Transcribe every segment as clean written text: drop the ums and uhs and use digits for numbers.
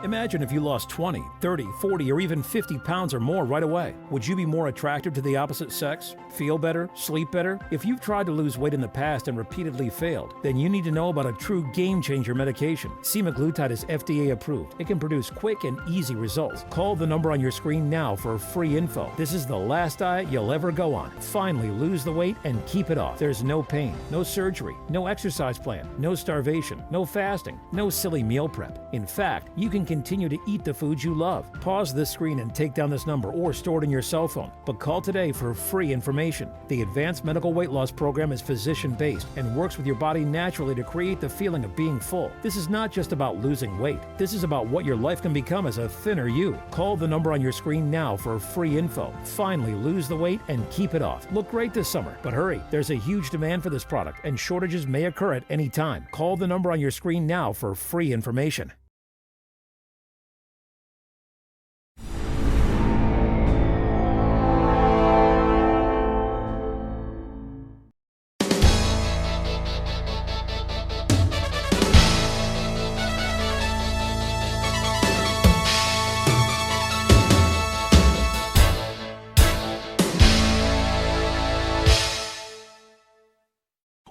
Imagine if you lost 20, 30, 40, or even 50 pounds or more right away. Would you be more attractive to the opposite sex? Feel better? Sleep better? If you've tried to lose weight in the past and repeatedly failed, then you need to know about a true game-changer medication. Semaglutide is FDA approved. It can produce quick and easy results. Call the number on your screen now for free info. This is the last diet you'll ever go on. Finally lose the weight and keep it off. There's no pain, no surgery, no exercise plan, no starvation, no fasting, no silly meal prep. In fact, you can continue to eat the foods you love. Pause this screen and take down this number or store it in your cell phone. But call today for free information. The Advanced Medical Weight Loss Program is physician-based and works with your body naturally to create the feeling of being full. This is not just about losing weight. This is about what your life can become as a thinner you. Call the number on your screen now for free info. Finally lose the weight and keep it off. Look great this summer, but hurry. There's a huge demand for this product and shortages may occur at any time. Call the number on your screen now for free information.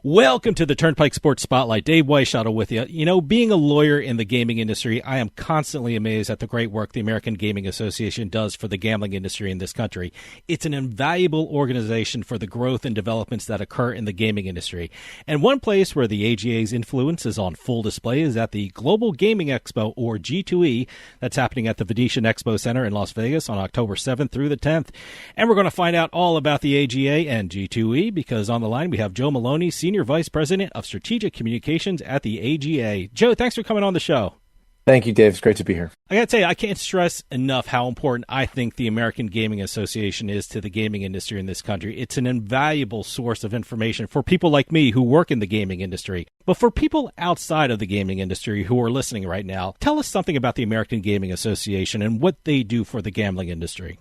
Welcome to the Turnpike Sports Spotlight. Dave Weishuttle with you. You know, being a lawyer in the gaming industry, I am constantly amazed at the great work the American Gaming Association does for the gambling industry in this country. It's an invaluable organization for the growth and developments that occur in the gaming industry. And one place where the AGA's influence is on full display is at the Global Gaming Expo, or G2E, that's happening at the Venetian Expo Center in Las Vegas on October 7th through the 10th. And we're going to find out all about the AGA and G2E because on the line we have Joe Maloney, Senior Vice President of Strategic Communications at the AGA. Joe, thanks for coming on the show. Thank you, Dave. It's great to be here. I got to tell you, I can't stress enough how important I think the American Gaming Association is to the gaming industry in this country. It's an invaluable source of information for people like me who work in the gaming industry. But for people outside of the gaming industry who are listening right now, tell us something about the American Gaming Association and what they do for the gambling industry.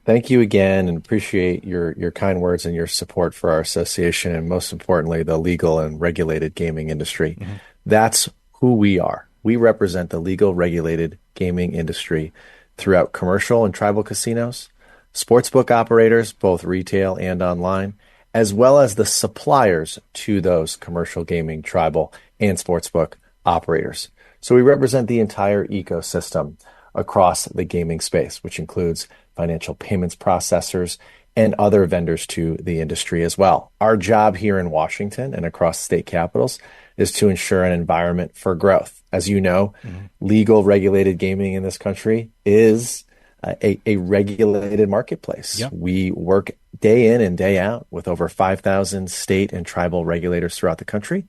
Thank you again, and appreciate your kind words and your support for our association, and most importantly, the legal and regulated gaming industry. Mm-hmm. That's who we are. We represent the legal, regulated gaming industry throughout commercial and tribal casinos, sportsbook operators, both retail and online, as well as the suppliers to those commercial gaming, tribal, and sportsbook operators. So we represent the entire ecosystem across the gaming space, which includes financial payments processors and other vendors to the industry as well. Our job here in Washington and across state capitals is to ensure an environment for growth. As you know, legal regulated gaming in this country is a regulated marketplace. Yep. We work day in and day out with over 5,000 state and tribal regulators throughout the country.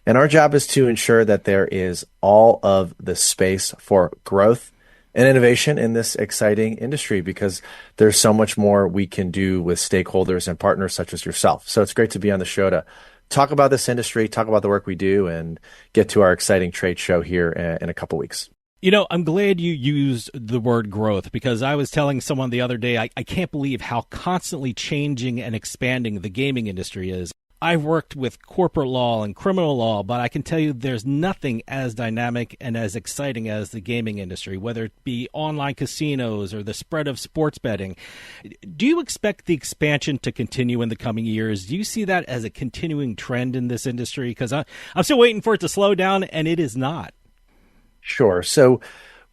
And our job is to ensure that there is all of the space for growth and innovation in this exciting industry, because there's so much more we can do with stakeholders and partners such as yourself. So it's great to be on the show to talk about this industry, talk about the work we do, and get to our exciting trade show here in a couple weeks. You know, I'm glad you used the word growth, because I was telling someone the other day, I can't believe how constantly changing and expanding the gaming industry is. I've worked with corporate law and criminal law, but I can tell you there's nothing as dynamic and as exciting as the gaming industry, whether it be online casinos or the spread of sports betting. Do you expect the expansion to continue in the coming years? Do you see that as a continuing trend in this industry? Because I'm still waiting for it to slow down, and it is not. Sure. So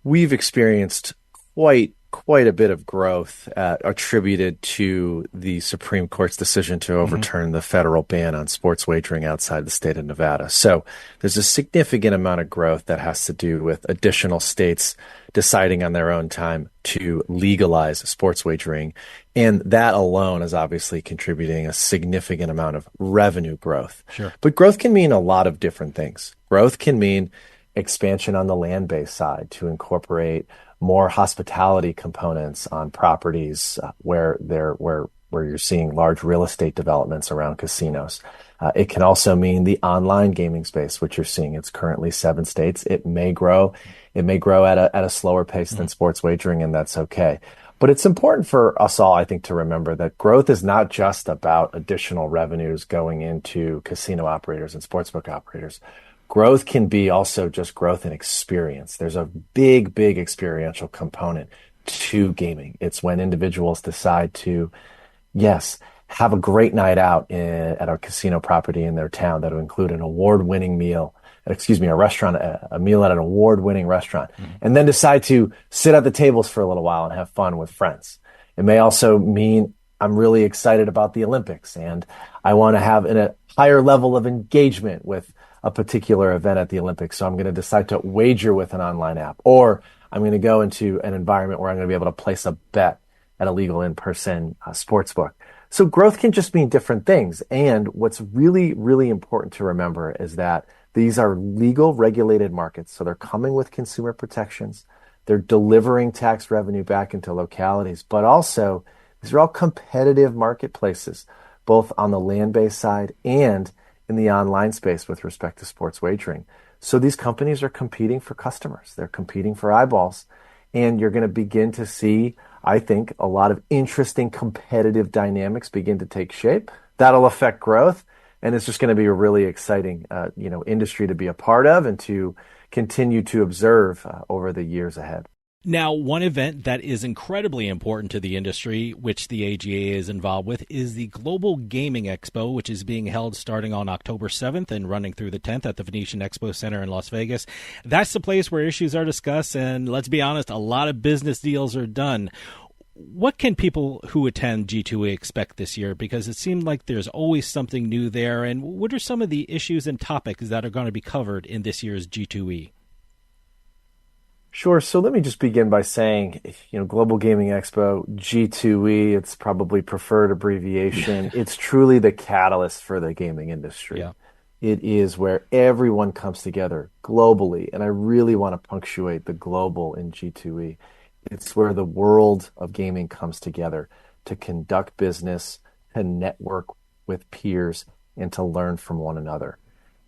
we've experienced quite a bit of growth attributed to the Supreme Court's decision to overturn the federal ban on sports wagering outside the state of Nevada. So there's a significant amount of growth that has to do with additional states deciding on their own time to legalize sports wagering. And that alone is obviously contributing a significant amount of revenue growth. Sure. But growth can mean a lot of different things. Growth can mean expansion on the land-based side to incorporate more hospitality components on properties where you're seeing large real estate developments around casinos. It can also mean the online gaming space, which you're seeing. It's currently 7 states. It may grow at a slower pace than sports wagering, and that's okay. But it's important for us all, I think, to remember that growth is not just about additional revenues going into casino operators and sportsbook operators. growth can be also just growth in experience. There's a big, big experiential component to gaming. It's when individuals decide to, yes, have a great night out at a casino property in their town that will include an award-winning meal, a restaurant, a meal at an award-winning restaurant, and then decide to sit at the tables for a little while and have fun with friends. It may also mean I'm really excited about the Olympics and I want to have a higher level of engagement with a particular event at the Olympics. So I'm going to decide to wager with an online app, or I'm going to go into an environment where I'm going to be able to place a bet at a legal in-person sports book. So growth can just mean different things. And what's really, really important to remember is that these are legal regulated markets. So they're coming with consumer protections. They're delivering tax revenue back into localities, but also these are all competitive marketplaces, both on the land-based side and in the online space with respect to sports wagering. So these companies are competing for customers. They're competing for eyeballs. And you're going to begin to see, I think, a lot of interesting competitive dynamics begin to take shape. That'll affect growth. And it's just going to be a really exciting, industry to be a part of and to continue to observe over the years ahead. Now, one event that is incredibly important to the industry, which the AGA is involved with, is the Global Gaming Expo, which is being held starting on October 7th and running through the 10th at the Venetian Expo Center in Las Vegas. That's the place where issues are discussed, and let's be honest, a lot of business deals are done. What can people who attend G2E expect this year? Because it seemed like there's always something new there, and what are some of the issues and topics that are going to be covered in this year's G2E? Sure. So let me just begin by saying, Global Gaming Expo, G2E, it's probably preferred abbreviation. It's truly the catalyst for the gaming industry. Yeah. It is where everyone comes together globally. And I really want to punctuate the global in G2E. It's where the world of gaming comes together to conduct business, to network with peers, and to learn from one another.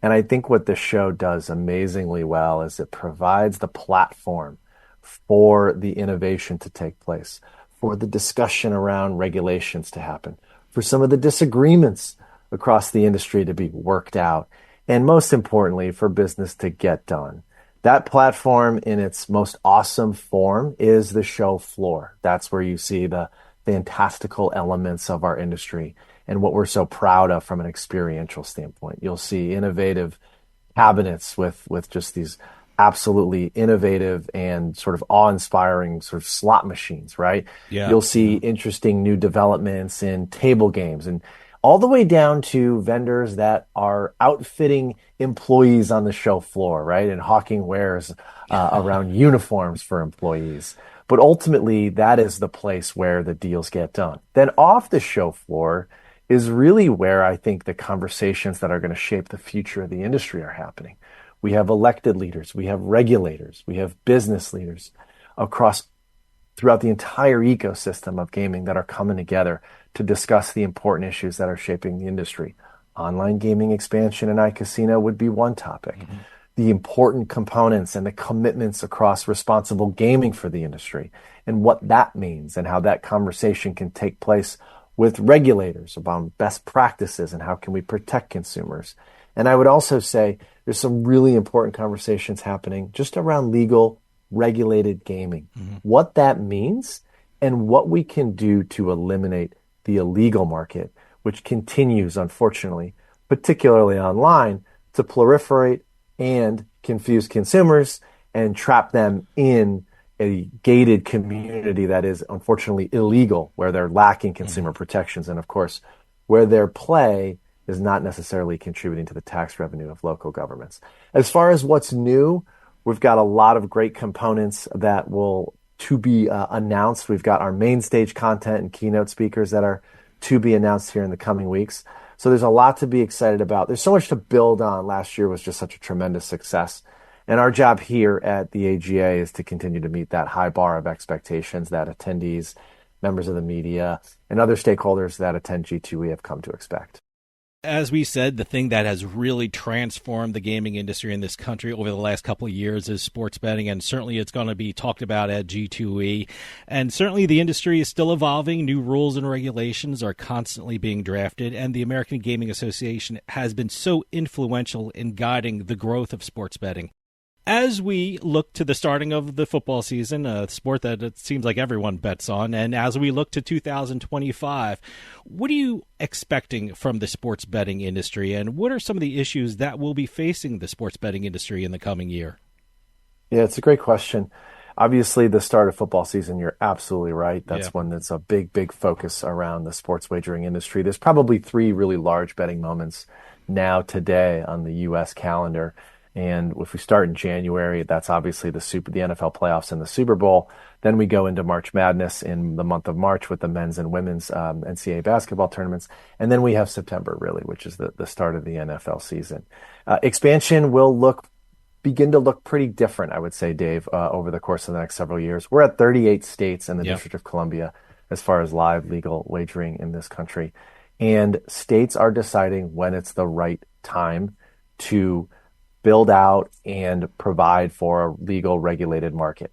And I think what this show does amazingly well is it provides the platform for the innovation to take place, for the discussion around regulations to happen, for some of the disagreements across the industry to be worked out, and most importantly, for business to get done. That platform in its most awesome form is the show floor. That's where you see the fantastical elements of our industry and what we're so proud of from an experiential standpoint. You'll see innovative cabinets with just these absolutely innovative and sort of awe-inspiring sort of slot machines, right? Yeah. You'll see interesting new developments in table games and all the way down to vendors that are outfitting employees on the show floor, right? And hawking wares around uniforms for employees. But ultimately, that is the place where the deals get done. Then off the show floor is really where I think the conversations that are going to shape the future of the industry are happening. We have elected leaders, we have regulators, we have business leaders throughout the entire ecosystem of gaming that are coming together to discuss the important issues that are shaping the industry. Online gaming expansion and iCasino would be one topic. Mm-hmm. The important components and the commitments across responsible gaming for the industry and what that means and how that conversation can take place with regulators about best practices and how can we protect consumers. And I would also say there's some really important conversations happening just around legal regulated gaming, what that means and what we can do to eliminate the illegal market, which continues, unfortunately, particularly online, to proliferate and confuse consumers and trap them in a gated community that is unfortunately illegal, where they're lacking consumer protections, and of course, where their play is not necessarily contributing to the tax revenue of local governments. As far as what's new, we've got a lot of great components that will to be announced. We've got our main stage content and keynote speakers that are to be announced here in the coming weeks. So there's a lot to be excited about. There's so much to build on. Last year was just such a tremendous success. And our job here at the AGA is to continue to meet that high bar of expectations that attendees, members of the media, and other stakeholders that attend G2E have come to expect. As we said, the thing that has really transformed the gaming industry in this country over the last couple of years is sports betting, and certainly it's going to be talked about at G2E. And certainly the industry is still evolving. New rules and regulations are constantly being drafted, and the American Gaming Association has been so influential in guiding the growth of sports betting. As we look to the starting of the football season, a sport that it seems like everyone bets on, and as we look to 2025, what are you expecting from the sports betting industry, and what are some of the issues that will be facing the sports betting industry in the coming year? Yeah, it's a great question. Obviously, the start of football season, you're absolutely right. That's when it's a big focus around the sports wagering industry. There's probably three really large betting moments now today on the U.S. calendar. And if we start in January, that's obviously the NFL playoffs and the Super Bowl. Then we go into March Madness in the month of March with the men's and women's NCAA basketball tournaments. And then we have September, really, which is the start of the NFL season. Expansion will begin to look pretty different, I would say, Dave, over the course of the next several years. We're at 38 states and the District of Columbia as far as live legal wagering in this country. And states are deciding when it's the right time to build out and provide for a legal regulated market.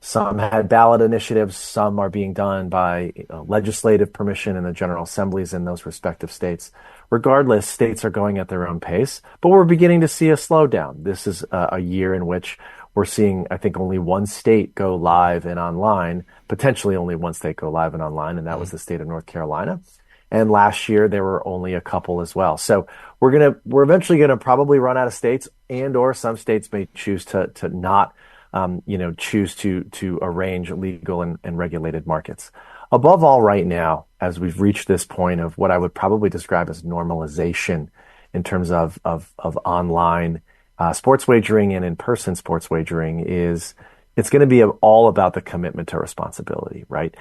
Some had ballot initiatives. Some are being done by legislative permission in the general assemblies in those respective states. Regardless, states are going at their own pace, but we're beginning to see a slowdown. This is a year in which we're seeing, I think, only one state go live and online, potentially only one state go live and online, and that was the state of North Carolina. And last year there were only a couple as well. So we're eventually gonna probably run out of states, and or some states may choose to not choose to arrange legal and regulated markets. Above all, right now, as we've reached this point of what I would probably describe as normalization in terms of online sports wagering and in-person sports wagering, it's going to be all about the commitment to responsibility, right?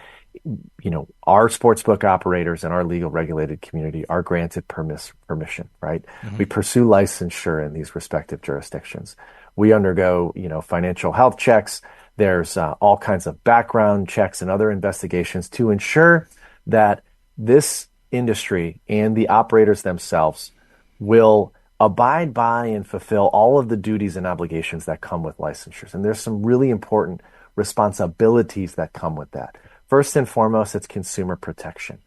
Our sportsbook operators and our legal regulated community are granted permission, right? Mm-hmm. We pursue licensure in these respective jurisdictions. We undergo, financial health checks. There's all kinds of background checks and other investigations to ensure that this industry and the operators themselves will abide by and fulfill all of the duties and obligations that come with licensures. And there's some really important responsibilities that come with that. First and foremost, it's consumer protection.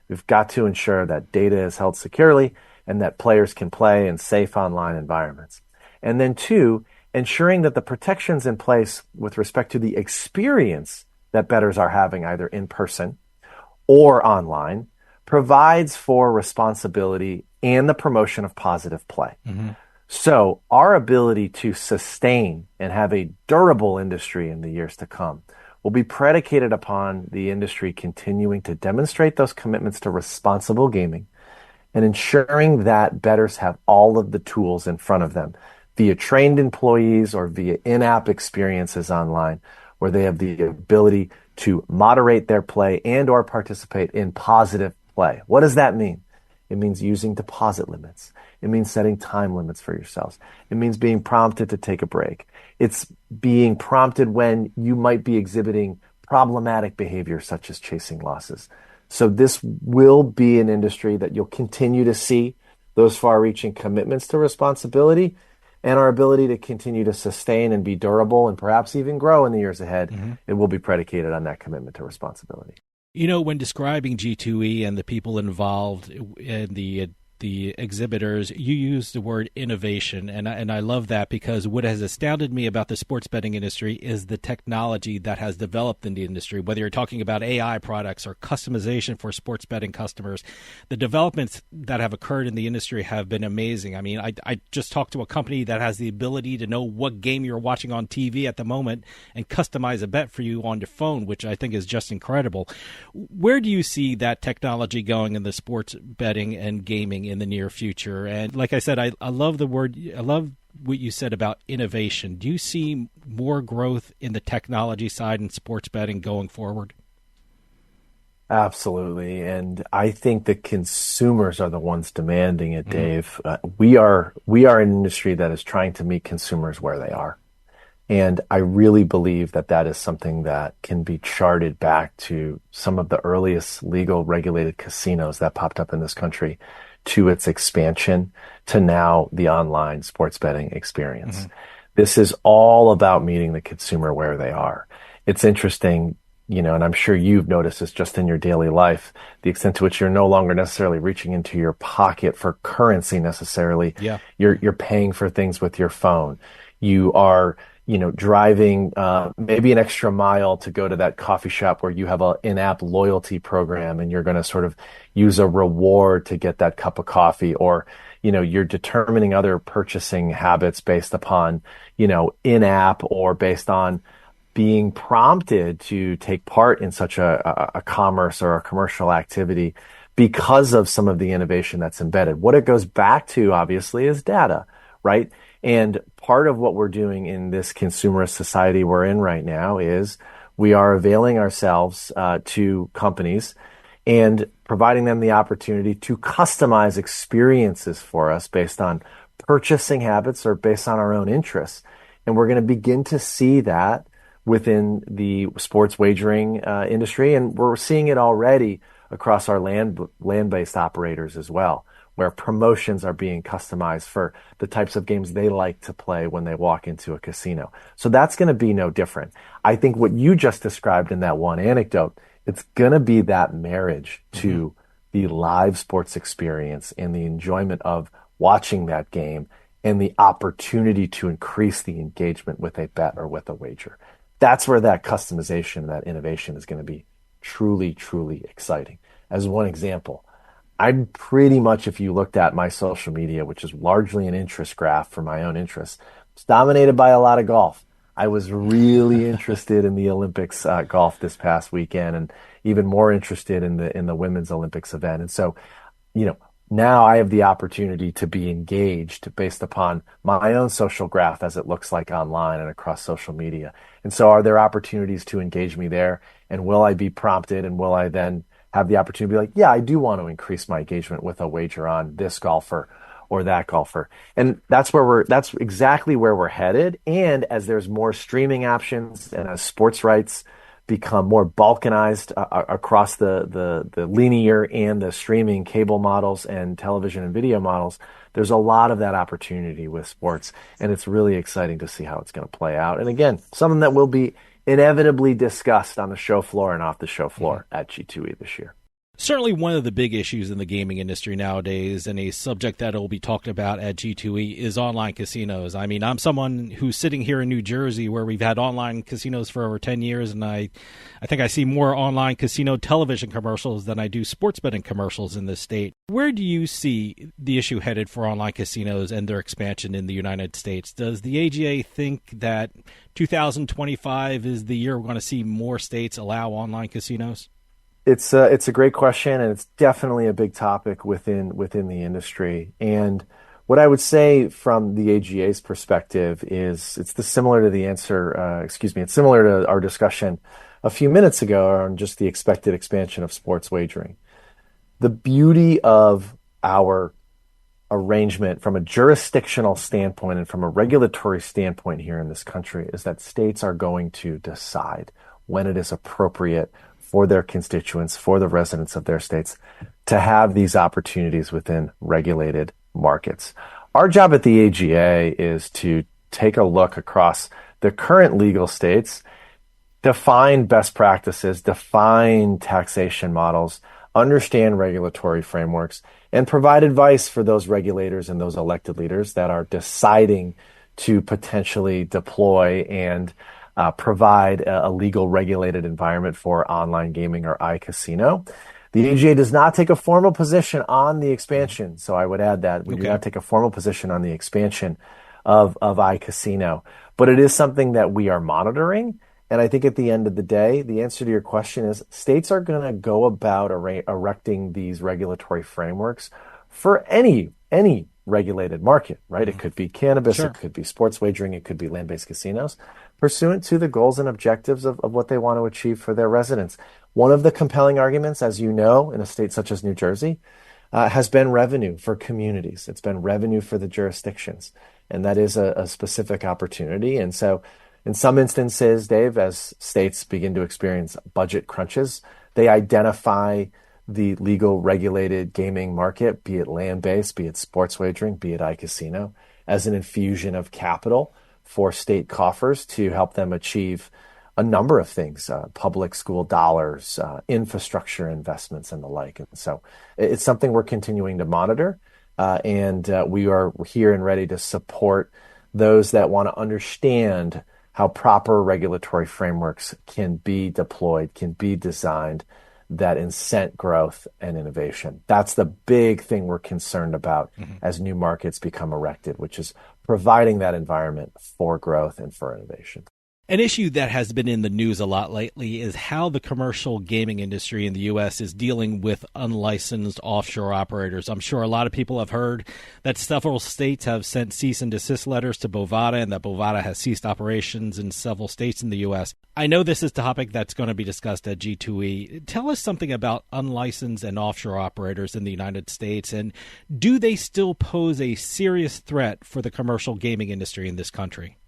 We've got to ensure that data is held securely and that players can play in safe online environments. And then two, ensuring that the protections in place with respect to the experience that bettors are having either in person or online provides for responsibility and the promotion of positive play. Mm-hmm. So our ability to sustain and have a durable industry in the years to come will be predicated upon the industry continuing to demonstrate those commitments to responsible gaming and ensuring that bettors have all of the tools in front of them via trained employees or via in-app experiences online, where they have the ability to moderate their play and or participate in positive play. What does that mean? It means using deposit limits. It means setting time limits for yourselves. It means being prompted to take a break. It's being prompted when you might be exhibiting problematic behavior such as chasing losses. So this will be an industry that you'll continue to see those far-reaching commitments to responsibility, and our ability to continue to sustain and be durable and perhaps even grow in the years ahead. Mm-hmm. It will be predicated on that commitment to responsibility. When describing G2E and the people involved in the exhibitors, you use the word innovation, and I love that, because what has astounded me about the sports betting industry is the technology that has developed in the industry. Whether you're talking about AI products or customization for sports betting customers, the developments that have occurred in the industry have been amazing. I mean, I just talked to a company that has the ability to know what game you're watching on TV at the moment and customize a bet for you on your phone, which I think is just incredible. Where do you see that technology going in the sports betting and gaming in the near future? And like I said, I love what you said about innovation. Do you see more growth in the technology side in sports betting going forward? Absolutely. And I think the consumers are the ones demanding it, Dave. We are an industry that is trying to meet consumers where they are. And I really believe that is something that can be charted back to some of the earliest legal regulated casinos that popped up in this country to its expansion to now the online sports betting experience. This is all about meeting the consumer where they are. It's interesting, and I'm sure you've noticed this just in your daily life, the extent to which you're no longer necessarily reaching into your pocket for currency necessarily. Yeah. You're paying for things with your phone. You are, driving maybe an extra mile to go to that coffee shop where you have an in-app loyalty program and you're going to sort of use a reward to get that cup of coffee, or you're determining other purchasing habits based upon, in-app, or based on being prompted to take part in such a commerce or a commercial activity because of some of the innovation that's embedded. What it goes back to, obviously, is data, right? And part of what we're doing in this consumerist society we're in right now is we are availing ourselves to companies and providing them the opportunity to customize experiences for us based on purchasing habits or based on our own interests. And we're going to begin to see that within the sports wagering industry. And we're seeing it already across our land-based operators as well, where promotions are being customized for the types of games they like to play when they walk into a casino. So that's going to be no different. I think what you just described in that one anecdote, it's going to be that marriage to the live sports experience and the enjoyment of watching that game and the opportunity to increase the engagement with a bet or with a wager. That's where that customization, that innovation is going to be truly, truly exciting. As one example, I'm pretty much, if you looked at my social media, which is largely an interest graph for my own interests, it's dominated by a lot of golf. I was really interested in the Olympics golf this past weekend, and even more interested in the women's Olympics event. And so, now I have the opportunity to be engaged based upon my own social graph as it looks like online and across social media. And so are there opportunities to engage me there? And will I be prompted, and will I then have the opportunity to be like, yeah, I do want to increase my engagement with a wager on this golfer or that golfer? And that's exactly where we're headed. And as there's more streaming options and as sports rights become more balkanized across the linear and the streaming cable models and television and video models, there's a lot of that opportunity with sports. And it's really exciting to see how it's going to play out. And again, something that will be inevitably discussed on the show floor and off the show floor at G2E this year. Certainly one of the big issues in the gaming industry nowadays, and a subject that will be talked about at G2E, is online casinos. I mean, I'm someone who's sitting here in New Jersey where we've had online casinos for over 10 years, and I think I see more online casino television commercials than I do sports betting commercials in this state. Where do you see the issue headed for online casinos and their expansion in the United States? Does the AGA think that 2025 is the year we're going to see more states allow online casinos? It's a great question, and it's definitely a big topic within the industry. And what I would say from the AGA's perspective is it's similar to the answer. It's similar to our discussion a few minutes ago on just the expected expansion of sports wagering. The beauty of our arrangement from a jurisdictional standpoint and from a regulatory standpoint here in this country is that states are going to decide when it is appropriate for their constituents, for the residents of their states, to have these opportunities within regulated markets. Our job at the AGA is to take a look across the current legal states, define best practices, define taxation models, understand regulatory frameworks, and provide advice for those regulators and those elected leaders that are deciding to potentially deploy and provide a legal regulated environment for online gaming or iCasino. The AGA does not take a formal position on the expansion. So I would add that we do not take a formal position on the expansion of iCasino, but it is something that we are monitoring. And I think at the end of the day, the answer to your question is states are going to go about erecting these regulatory frameworks for any regulated market, right? It could be cannabis, It could be sports wagering, it could be land-based casinos, pursuant to the goals and objectives of what they want to achieve for their residents. One of the compelling arguments, as you know, in a state such as New Jersey, has been revenue for communities. It's been revenue for the jurisdictions. And that is a specific opportunity. And so in some instances, Dave, as states begin to experience budget crunches, they identify the legal regulated gaming market, be it land-based, be it sports wagering, be it iCasino, as an infusion of capital for state coffers to help them achieve a number of things, public school dollars, infrastructure investments, and the like. And so it's something we're continuing to monitor, and we are here and ready to support those that want to understand how proper regulatory frameworks can be deployed, can be designed, that incent growth and innovation. That's the big thing we're concerned about as new markets become erected, which is providing that environment for growth and for innovation. An issue that has been in the news a lot lately is how the commercial gaming industry in the U.S. is dealing with unlicensed offshore operators. I'm sure a lot of people have heard that several states have sent cease and desist letters to Bovada, and that Bovada has ceased operations in several states in the U.S. I know this is a topic that's going to be discussed at G2E. Tell us something about unlicensed and offshore operators in the United States, and do they still pose a serious threat for the commercial gaming industry in this country?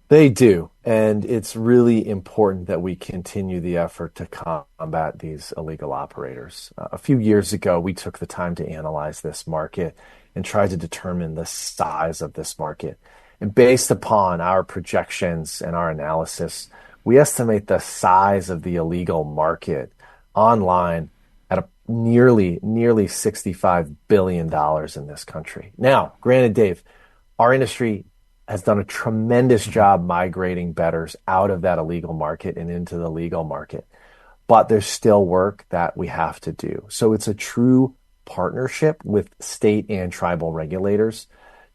They do, and it's really important that we continue the effort to combat these illegal operators. A few years ago, we took the time to analyze this market and try to determine the size of this market. And based upon our projections and our analysis, we estimate the size of the illegal market online at nearly $65 billion in this country. Now, granted, Dave, our industry has done a tremendous job migrating bettors out of that illegal market and into the legal market. But there's still work that we have to do. So it's a true partnership with state and tribal regulators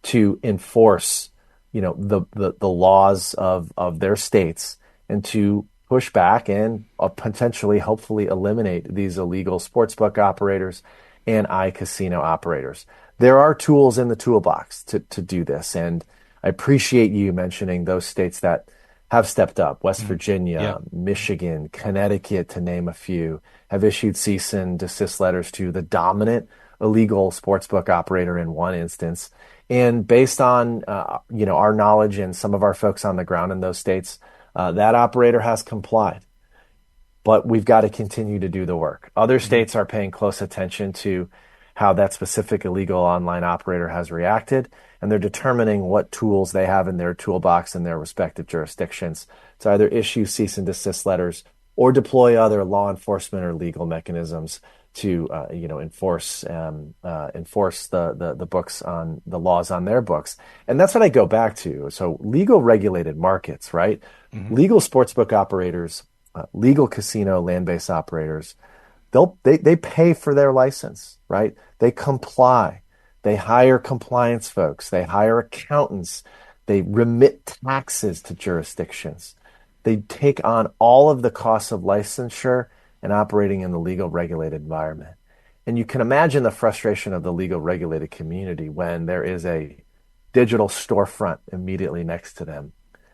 to enforce, the laws of their states, and to push back and potentially, hopefully, eliminate these illegal sportsbook operators and iCasino operators. There are tools in the toolbox to do this, and I appreciate you mentioning those states that have stepped up. West Virginia, Michigan, Connecticut, to name a few, have issued cease and desist letters to the dominant illegal sportsbook operator in one instance. And based on our knowledge and some of our folks on the ground in those states, that operator has complied. But we've got to continue to do the work. Other states are paying close attention to how that specific illegal online operator has reacted, and they're determining what tools they have in their toolbox in their respective jurisdictions to either issue cease and desist letters or deploy other law enforcement or legal mechanisms to enforce the books on the laws on their books. And that's what I go back to. So legal regulated markets, right? Legal sportsbook operators, legal casino land-based operators, they pay for their license, right? They comply. They hire compliance folks. They hire accountants. They remit taxes to jurisdictions. They take on all of the costs of licensure and operating in the legal regulated environment. And you can imagine the frustration of the legal regulated community when there is a digital storefront immediately next to them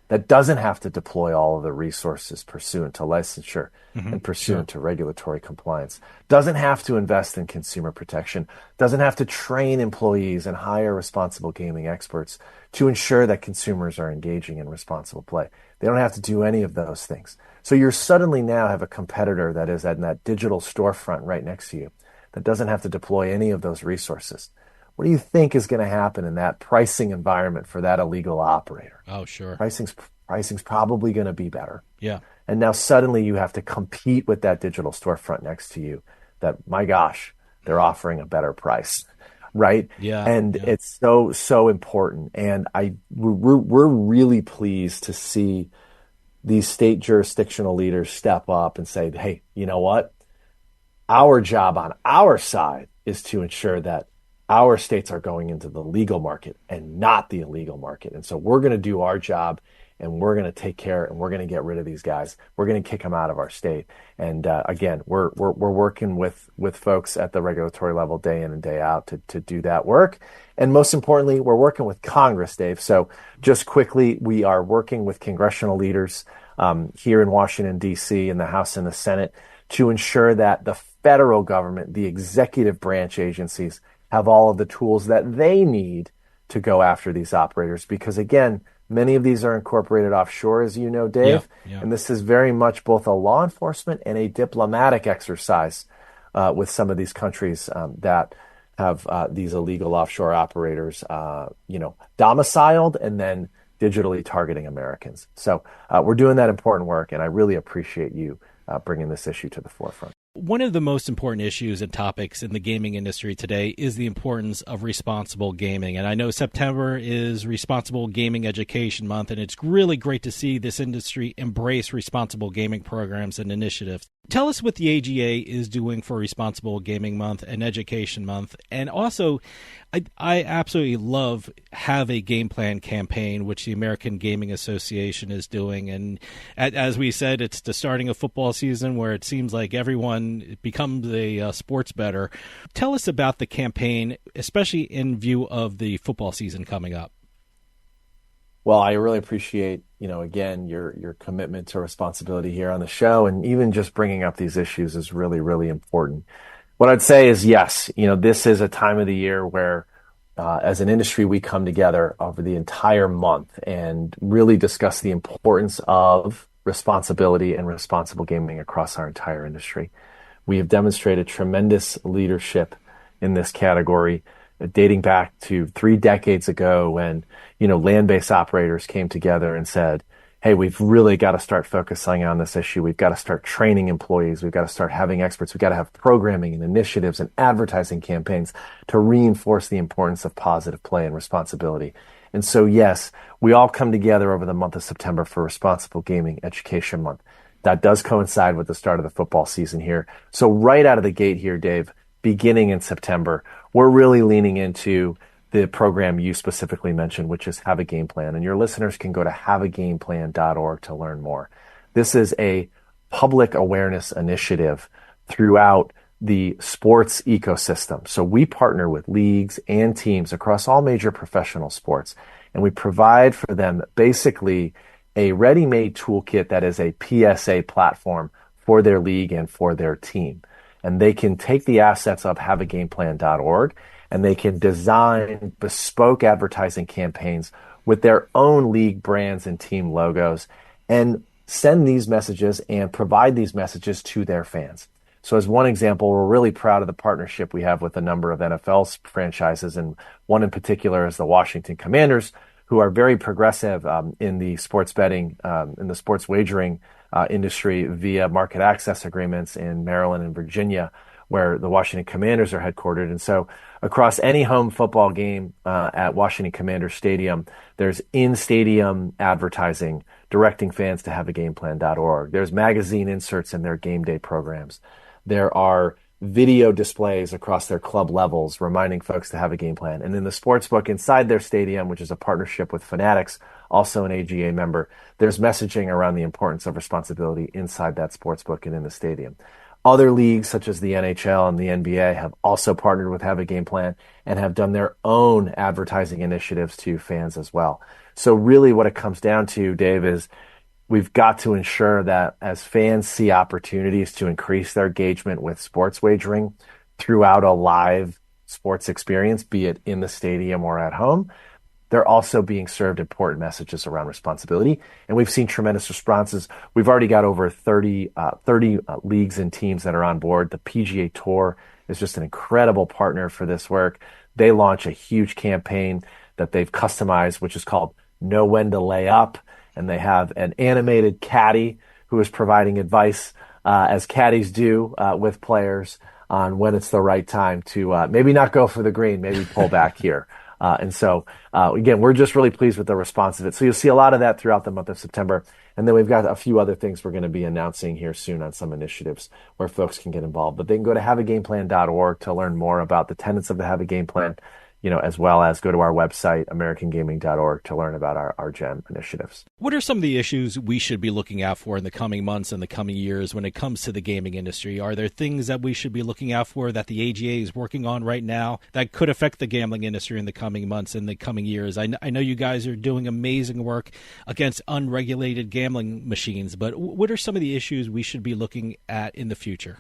that doesn't have to deploy all of the resources pursuant to licensure and pursuant to regulatory compliance, doesn't have to invest in consumer protection, doesn't have to train employees and hire responsible gaming experts to ensure that consumers are engaging in responsible play. They don't have to do any of those things. So you suddenly now have a competitor that is in that digital storefront right next to you that doesn't have to deploy any of those resources. What do you think is going to happen in that pricing environment for that illegal operator? Oh, sure. Pricing's probably going to be better. Yeah. And now suddenly you have to compete with that digital storefront next to you that, my gosh, they're offering a better price, right? Yeah. And it's so important. And we're really pleased to see these state jurisdictional leaders step up and say, hey, you know what? Our job on our side is to ensure that our states are going into the legal market and not the illegal market. And so we're going to do our job, and we're going to take care, and we're going to get rid of these guys. We're going to kick them out of our state. And again, we're working with folks at the regulatory level day in and day out to do that work. And most importantly, we're working with Congress, Dave. So just quickly, we are working with congressional leaders here in Washington, D.C., in the House and the Senate to ensure that the federal government, the executive branch agencies, have all of the tools that they need to go after these operators. Because again, many of these are incorporated offshore, as you know, Dave. Yeah. And this is very much both a law enforcement and a diplomatic exercise with some of these countries that have these illegal offshore operators, domiciled and then digitally targeting Americans. So we're doing that important work, and I really appreciate you bringing this issue to the forefront. One of the most important issues and topics in the gaming industry today is the importance of responsible gaming. And I know September is Responsible Gaming Education Month, and it's really great to see this industry embrace responsible gaming programs and initiatives. Tell us what the AGA is doing for Responsible Gaming Month and Education Month. And also, I absolutely love Have a Game Plan campaign, which the American Gaming Association is doing. And as we said, it's the starting of football season where it seems like everyone becomes a sports bettor. Tell us about the campaign, especially in view of the football season coming up. Well, I really appreciate, again, your commitment to responsibility here on the show, and even just bringing up these issues is really, really important. What I'd say is, yes, this is a time of the year where, as an industry, we come together over the entire month and really discuss the importance of responsibility and responsible gaming across our entire industry. We have demonstrated tremendous leadership in this category, dating back to 3 decades ago when, land-based operators came together and said, hey, we've really got to start focusing on this issue. We've got to start training employees. We've got to start having experts. We've got to have programming and initiatives and advertising campaigns to reinforce the importance of positive play and responsibility. And so, yes, we all come together over the month of September for Responsible Gaming Education Month. That does coincide with the start of the football season here. So right out of the gate here, Dave, beginning in September, we're really leaning into the program you specifically mentioned, which is Have a Game Plan. And your listeners can go to haveagameplan.org to learn more. This is a public awareness initiative throughout the sports ecosystem. So we partner with leagues and teams across all major professional sports, and we provide for them basically a ready-made toolkit that is a PSA platform for their league and for their team. And they can take the assets of haveagameplan.org and they can design bespoke advertising campaigns with their own league brands and team logos and send these messages and provide these messages to their fans. So as one example, we're really proud of the partnership we have with a number of NFL franchises, and one in particular is the Washington Commanders, who are very progressive in the sports betting, in the sports wagering industry via market access agreements in Maryland and Virginia, where the Washington Commanders are headquartered. And so across any home football game at Washington Commanders Stadium, there's in-stadium advertising directing fans to haveagameplan.org. There's magazine inserts in their game day programs. There are video displays across their club levels reminding folks to have a game plan. And in the sportsbook inside their stadium, which is a partnership with Fanatics, also an AGA member, there's messaging around the importance of responsibility inside that sportsbook and in the stadium. Other leagues, such as the NHL and the NBA, have also partnered with Have a Game Plan and have done their own advertising initiatives to fans as well. So really what it comes down to, Dave, is we've got to ensure that as fans see opportunities to increase their engagement with sports wagering throughout a live sports experience, be it in the stadium or at home, they're also being served important messages around responsibility. And we've seen tremendous responses. We've already got over 30 leagues and teams that are on board. The PGA Tour is just an incredible partner for this work. They launch a huge campaign that they've customized, which is called Know When to Lay Up. And they have an animated caddy who is providing advice, as caddies do, with players on when it's the right time to maybe not go for the green, maybe pull back here. And so, again, we're just really pleased with the response of it. So you'll see a lot of that throughout the month of September. And then we've got a few other things we're going to be announcing here soon on some initiatives where folks can get involved. But they can go to haveagameplan.org to learn more about the tenets of the Have a Game Plan, as well as go to our website, americangaming.org, to learn about our GEM initiatives. What are some of the issues we should be looking out for in the coming months and the coming years when it comes to the gaming industry? Are there things that we should be looking out for that the AGA is working on right now that could affect the gambling industry in the coming months and the coming years? I know you guys are doing amazing work against unregulated gambling machines, but what are some of the issues we should be looking at in the future?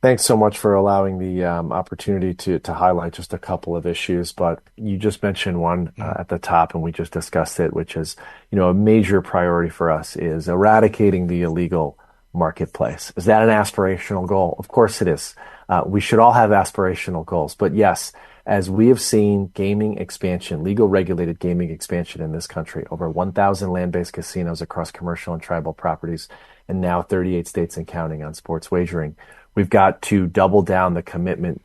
Thanks so much for allowing the opportunity to highlight just a couple of issues, but you just mentioned one at the top, and we just discussed it, which is, a major priority for us is eradicating the illegal marketplace. Is that an aspirational goal? Of course it is. We should all have aspirational goals. But yes, as we have seen gaming expansion, legal regulated gaming expansion in this country, over 1,000 land-based casinos across commercial and tribal properties, and now 38 states and counting on sports wagering, we've got to double down the commitment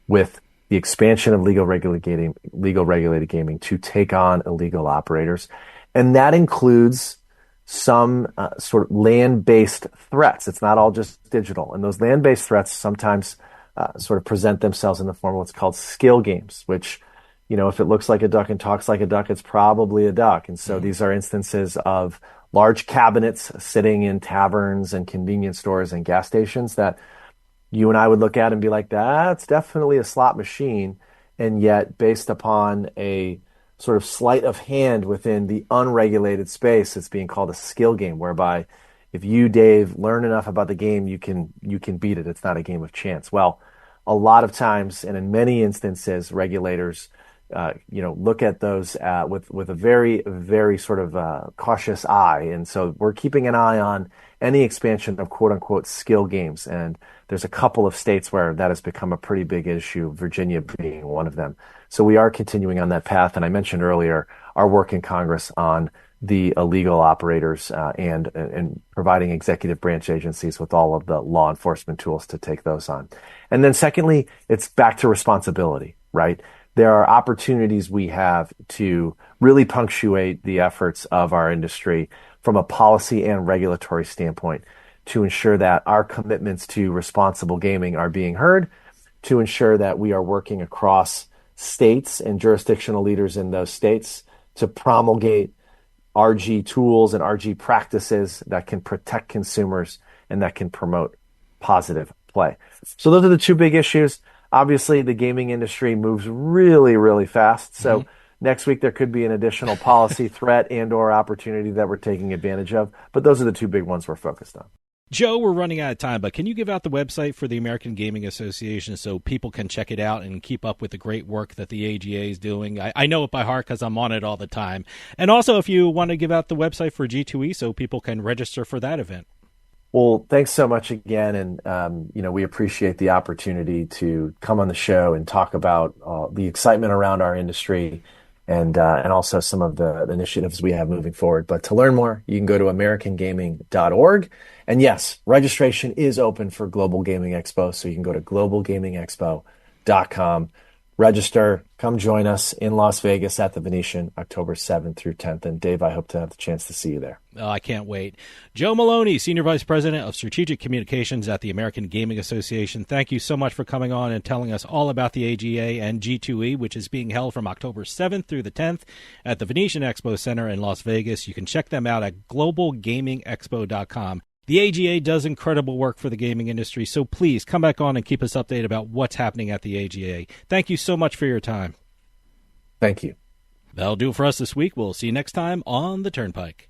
with the expansion of legal regulated gaming to take on illegal operators. And that includes some sort of land-based threats. It's not all just digital. And those land-based threats sometimes sort of present themselves in the form of what's called skill games, which, you know, if it looks like a duck and talks like a duck, it's probably a duck. And so these are instances of large cabinets sitting in taverns and convenience stores and gas stations that you and I would look at and be like, that's definitely a slot machine. And yet, based upon a sort of sleight of hand within the unregulated space, it's being called a skill game, whereby if you, Dave, learn enough about the game, you can beat it. It's not a game of chance. Well, a lot of times, and in many instances, regulators look at those with a very, very sort of cautious eye. And so we're keeping an eye on any expansion of quote unquote skill games. And there's a couple of states where that has become a pretty big issue, Virginia being one of them. So we are continuing on that path. And I mentioned earlier our work in Congress on the illegal operators and providing executive branch agencies with all of the law enforcement tools to take those on. And then secondly, it's back to responsibility, right? There are opportunities we have to really punctuate the efforts of our industry from a policy and regulatory standpoint to ensure that our commitments to responsible gaming are being heard, to ensure that we are working across states and jurisdictional leaders in those states to promulgate RG tools and RG practices that can protect consumers and that can promote positive play. So those are the two big issues. Obviously, the gaming industry moves really, really fast. So next week, there could be an additional policy threat and or opportunity that we're taking advantage of. But those are the two big ones we're focused on. Joe, we're running out of time, but can you give out the website for the American Gaming Association so people can check it out and keep up with the great work that the AGA is doing? I know it by heart because I'm on it all the time. And also, if you want to give out the website for G2E so people can register for that event. Well, thanks so much again. And, we appreciate the opportunity to come on the show and talk about the excitement around our industry and also some of the initiatives we have moving forward. But to learn more, you can go to americangaming.org. And yes, registration is open for Global Gaming Expo. So you can go to globalgamingexpo.com. Register, come join us in Las Vegas at the Venetian, October 7th through 10th. And Dave, I hope to have the chance to see you there. Oh, I can't wait. Joe Maloney, Senior Vice President of Strategic Communications at the American Gaming Association. Thank you so much for coming on and telling us all about the AGA and G2E, which is being held from October 7th through the 10th at the Venetian Expo Center in Las Vegas. You can check them out at globalgamingexpo.com. The AGA does incredible work for the gaming industry, so please come back on and keep us updated about what's happening at the AGA. Thank you so much for your time. Thank you. That'll do it for us this week. We'll see you next time on The Turnpike.